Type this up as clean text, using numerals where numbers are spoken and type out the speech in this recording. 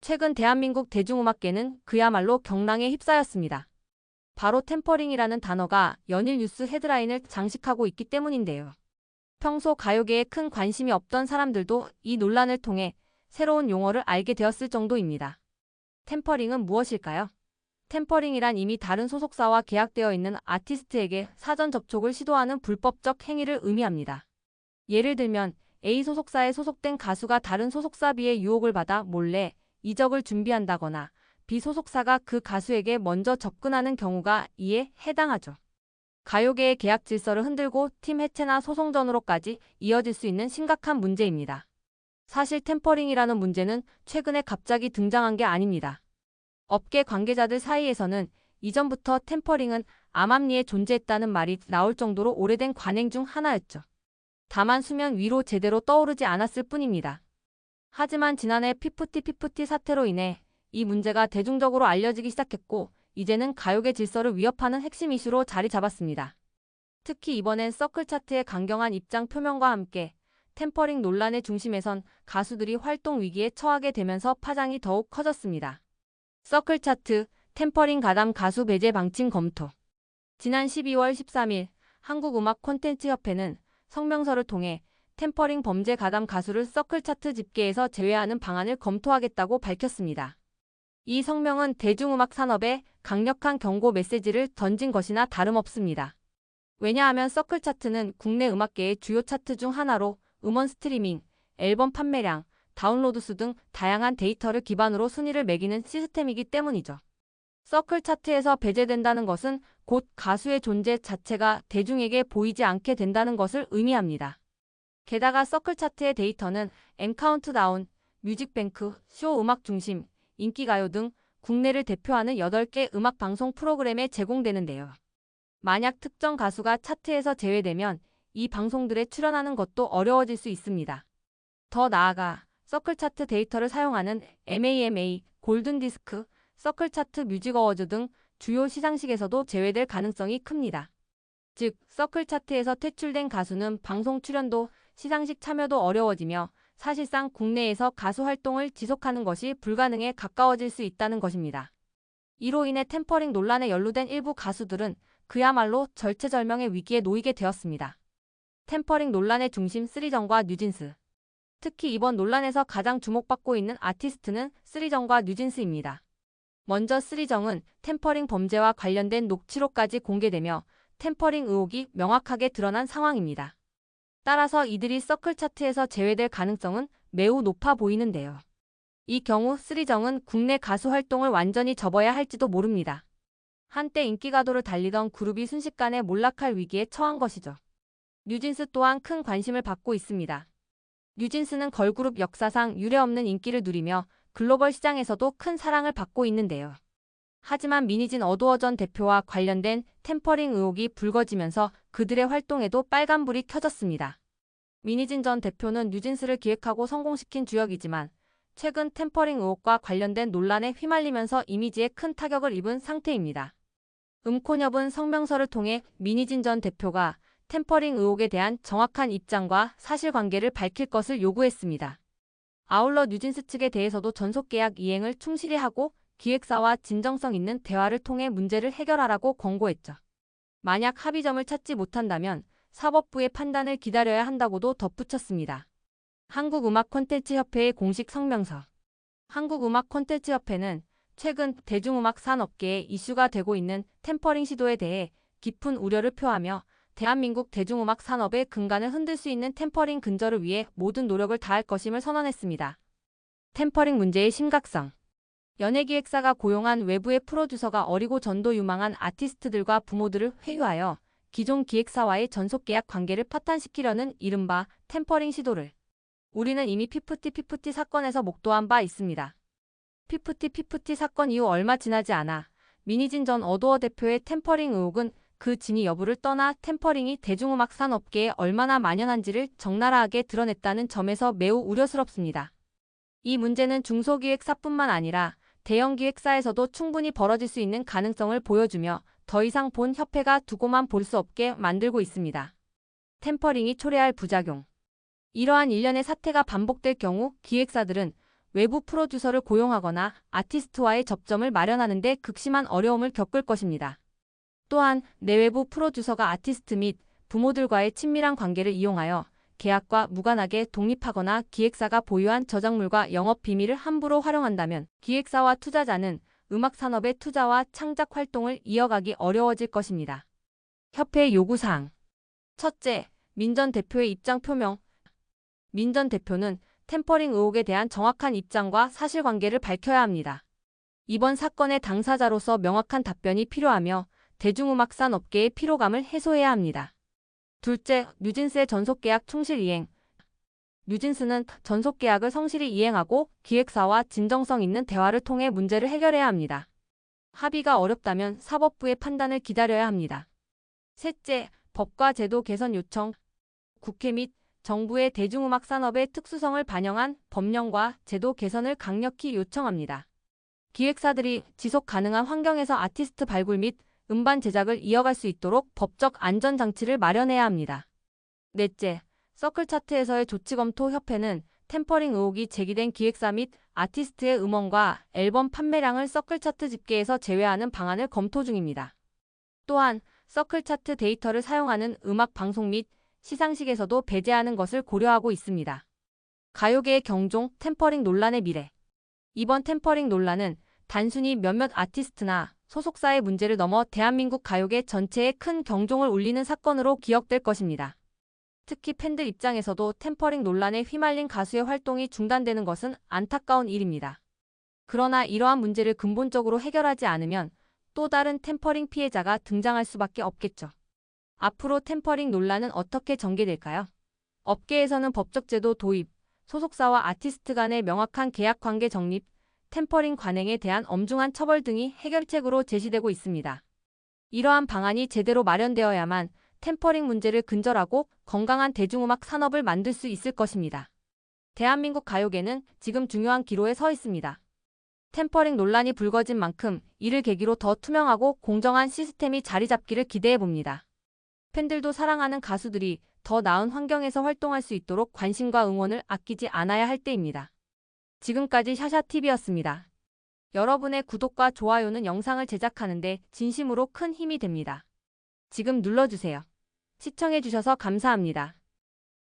최근 대한민국 대중음악계는 그야말로 경랑에 휩싸였습니다. 바로 템퍼링이라는 단어가 연일 뉴스 헤드라인을 장식하고 있기 때문인데요. 평소 가요계에 큰 관심이 없던 사람들도 이 논란을 통해 새로운 용어를 알게 되었을 정도입니다. 템퍼링은 무엇일까요? 템퍼링이란 이미 다른 소속사와 계약되어 있는 아티스트에게 사전 접촉을 시도하는 불법적 행위를 의미합니다. 예를 들면 A 소속사에 소속된 가수가 다른 소속사 B의 유혹을 받아 몰래 이적을 준비한다거나 B 소속사가 그 가수에게 먼저 접근하는 경우가 이에 해당하죠. 가요계의 계약 질서를 흔들고 팀 해체나 소송전으로까지 이어질 수 있는 심각한 문제입니다. 사실 템퍼링이라는 문제는 최근에 갑자기 등장한 게 아닙니다. 업계 관계자들 사이에서는 이전부터 템퍼링은 암암리에 존재했다는 말이 나올 정도로 오래된 관행 중 하나였죠. 다만 수면 위로 제대로 떠오르지 않았을 뿐입니다. 하지만 지난해 피프티 사태로 인해 이 문제가 대중적으로 알려지기 시작했고 이제는 가요계 질서를 위협하는 핵심 이슈로 자리 잡았습니다. 특히 이번엔 서클 차트의 강경한 입장 표명과 함께 템퍼링 논란의 중심에선 가수들이 활동 위기에 처하게 되면서 파장이 더욱 커졌습니다. 서클 차트, 템퍼링 가담 가수 배제 방침 검토. 지난 12월 13일 한국음악콘텐츠협회는 성명서를 통해 템퍼링 범죄 가담 가수를 서클 차트 집계에서 제외하는 방안을 검토하겠다고 밝혔습니다. 이 성명은 대중음악 산업에 강력한 경고 메시지를 던진 것이나 다름없습니다. 왜냐하면 서클 차트는 국내 음악계의 주요 차트 중 하나로 음원 스트리밍, 앨범 판매량, 다운로드 수 등 다양한 데이터를 기반으로 순위를 매기는 시스템이기 때문이죠. 서클 차트에서 배제된다는 것은 곧 가수의 존재 자체가 대중에게 보이지 않게 된다는 것을 의미합니다. 게다가 서클 차트의 데이터는 M 카운트다운, 뮤직뱅크, 쇼 음악 중심, 인기가요 등 국내를 대표하는 8개 음악 방송 프로그램에 제공되는데요. 만약 특정 가수가 차트에서 제외되면 이 방송들에 출연하는 것도 어려워질 수 있습니다. 더 나아가 서클 차트 데이터를 사용하는 MAMA, 골든디스크, 서클 차트 뮤직 어워즈 등 주요 시상식에서도 제외될 가능성이 큽니다. 즉, 서클 차트에서 퇴출된 가수는 방송 출연도 시상식 참여도 어려워지며 사실상 국내에서 가수 활동을 지속하는 것이 불가능에 가까워질 수 있다는 것입니다. 이로 인해 템퍼링 논란에 연루된 일부 가수들은 그야말로 절체절명의 위기에 놓이게 되었습니다. 템퍼링 논란의 중심 쓰리정과 뉴진스. 특히 이번 논란에서 가장 주목받고 있는 아티스트는 쓰리정과 뉴진스입니다. 먼저 쓰리정은 템퍼링 범죄와 관련된 녹취록까지 공개되며 템퍼링 의혹이 명확하게 드러난 상황입니다. 따라서 이들이 서클 차트에서 제외될 가능성은 매우 높아 보이는데요. 이 경우 쓰리정은 국내 가수 활동을 완전히 접어야 할지도 모릅니다. 한때 인기가도를 달리던 그룹이 순식간에 몰락할 위기에 처한 것이죠. 뉴진스 또한 큰 관심을 받고 있습니다. 뉴진스는 걸그룹 역사상 유례없는 인기를 누리며 글로벌 시장에서도 큰 사랑을 받고 있는데요. 하지만 미니진 어두어 전 대표와 관련된 템퍼링 의혹이 불거지면서 그들의 활동에도 빨간불이 켜졌습니다. 미니진 전 대표는 뉴진스를 기획하고 성공시킨 주역이지만 최근 템퍼링 의혹과 관련된 논란에 휘말리면서 이미지에 큰 타격을 입은 상태입니다. 음콘협은 성명서를 통해 미니진 전 대표가 템퍼링 의혹에 대한 정확한 입장과 사실관계를 밝힐 것을 요구했습니다. 아울러 뉴진스 측에 대해서도 전속계약 이행을 충실히 하고 기획사와 진정성 있는 대화를 통해 문제를 해결하라고 권고했죠. 만약 합의점을 찾지 못한다면 사법부의 판단을 기다려야 한다고도 덧붙였습니다. 한국음악콘텐츠협회의 공식 성명서. 한국음악콘텐츠협회는 최근 대중음악 산업계에 이슈가 되고 있는 템퍼링 시도에 대해 깊은 우려를 표하며 대한민국 대중음악 산업의 근간을 흔들 수 있는 템퍼링 근절을 위해 모든 노력을 다할 것임을 선언했습니다. 템퍼링 문제의 심각성. 연예기획사가 고용한 외부의 프로듀서가 어리고 전도 유망한 아티스트들과 부모들을 회유하여 기존 기획사와의 전속계약 관계를 파탄시키려는 이른바 템퍼링 시도를 우리는 이미 피프티 사건에서 목도한 바 있습니다. 피프티 사건 이후 얼마 지나지 않아 미니진 전 어도어 대표의 템퍼링 의혹은 그 진위 여부를 떠나 템퍼링이 대중음악 산업계에 얼마나 만연한지를 적나라하게 드러냈다는 점에서 매우 우려스럽습니다. 이 문제는 중소기획사뿐만 아니라 대형 기획사에서도 충분히 벌어질 수 있는 가능성을 보여주며 더 이상 본 협회가 두고만 볼 수 없게 만들고 있습니다. 템퍼링이 초래할 부작용. 이러한 일련의 사태가 반복될 경우 기획사들은 외부 프로듀서를 고용하거나 아티스트와의 접점을 마련하는 데 극심한 어려움을 겪을 것입니다. 또한 내외부 프로듀서가 아티스트 및 부모들과의 친밀한 관계를 이용하여 계약과 무관하게 독립하거나 기획사가 보유한 저작물과 영업 비밀을 함부로 활용한다면 기획사와 투자자는 음악 산업의 투자와 창작 활동을 이어가기 어려워질 것입니다. 협회의 요구사항. 첫째, 민 전 대표의 입장 표명. 민 전 대표는 템퍼링 의혹에 대한 정확한 입장과 사실관계를 밝혀야 합니다. 이번 사건의 당사자로서 명확한 답변이 필요하며 대중음악산 업계의 피로감을 해소해야 합니다. 둘째, 뉴진스의 전속계약 충실 이행. 뉴진스는 전속계약을 성실히 이행하고 기획사와 진정성 있는 대화를 통해 문제를 해결해야 합니다. 합의가 어렵다면 사법부의 판단을 기다려야 합니다. 셋째, 법과 제도 개선 요청. 국회 및 정부의 대중음악 산업의 특수성을 반영한 법령과 제도 개선을 강력히 요청합니다. 기획사들이 지속 가능한 환경에서 아티스트 발굴 및 음반 제작을 이어갈 수 있도록 법적 안전장치를 마련해야 합니다. 넷째, 서클 차트에서의 조치 검토. 협회는 템퍼링 의혹이 제기된 기획사 및 아티스트의 음원과 앨범 판매량을 서클 차트 집계에서 제외하는 방안을 검토 중입니다. 또한 서클 차트 데이터를 사용하는 음악 방송 및 시상식에서도 배제하는 것을 고려하고 있습니다. 가요계의 경종, 템퍼링 논란의 미래. 이번 템퍼링 논란은 단순히 몇몇 아티스트나 소속사의 문제를 넘어 대한민국 가요계 전체에 큰 경종을 울리는 사건으로 기억될 것입니다. 특히 팬들 입장에서도 템퍼링 논란에 휘말린 가수의 활동이 중단되는 것은 안타까운 일입니다. 그러나 이러한 문제를 근본적으로 해결하지 않으면 또 다른 템퍼링 피해자가 등장할 수밖에 없겠죠. 앞으로 템퍼링 논란은 어떻게 전개될까요? 업계에서는 법적 제도 도입, 소속사와 아티스트 간의 명확한 계약 관계 정립, 템퍼링 관행에 대한 엄중한 처벌 등이 해결책으로 제시되고 있습니다. 이러한 방안이 제대로 마련되어야만 템퍼링 문제를 근절하고 건강한 대중음악 산업을 만들 수 있을 것입니다. 대한민국 가요계는 지금 중요한 기로에 서 있습니다. 템퍼링 논란이 불거진 만큼 이를 계기로 더 투명하고 공정한 시스템이 자리 잡기를 기대해 봅니다. 팬들도 사랑하는 가수들이 더 나은 환경에서 활동할 수 있도록 관심과 응원을 아끼지 않아야 할 때입니다. 지금까지 샤샤TV였습니다. 여러분의 구독과 좋아요는 영상을 제작하는 데 진심으로 큰 힘이 됩니다. 지금 눌러주세요. 시청해주셔서 감사합니다.